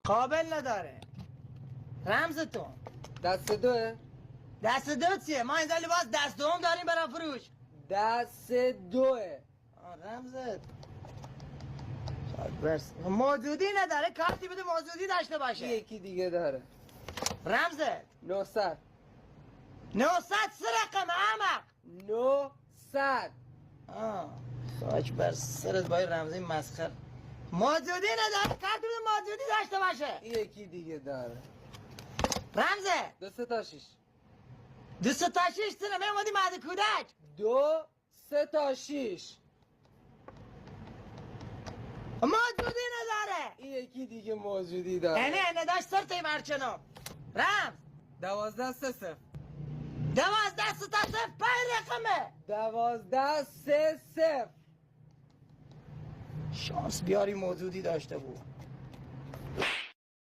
قابل نداره. رمزتون دست دوه؟ دست دو چیه؟ ما اینجا لباس دست دوم داریم برای فروش. دست دوه. رمزت بس موجودی نداره، کارتی بده موجودی داشته باشه. یکی دیگه داره. رمزت 900. 900 سه رقم احمق. 900. خاک بر سرت با این رمزی مسخر. موجودی نداره، کارتی بده موجودی داشته باشه. یکی دیگه داره. رمزت 2 3 تا 6. 2 تا 6 سه میمودی مهد کودک. 2 3 تا 6. موجودی نداره. یکی دیگه موجودی داره. اینه داشت سرطی مرچنم. رمز 12 3 0. 12 سه تا صفر 5 رقمه. 12 3 0. شانس بیاری موجودی داشته بود.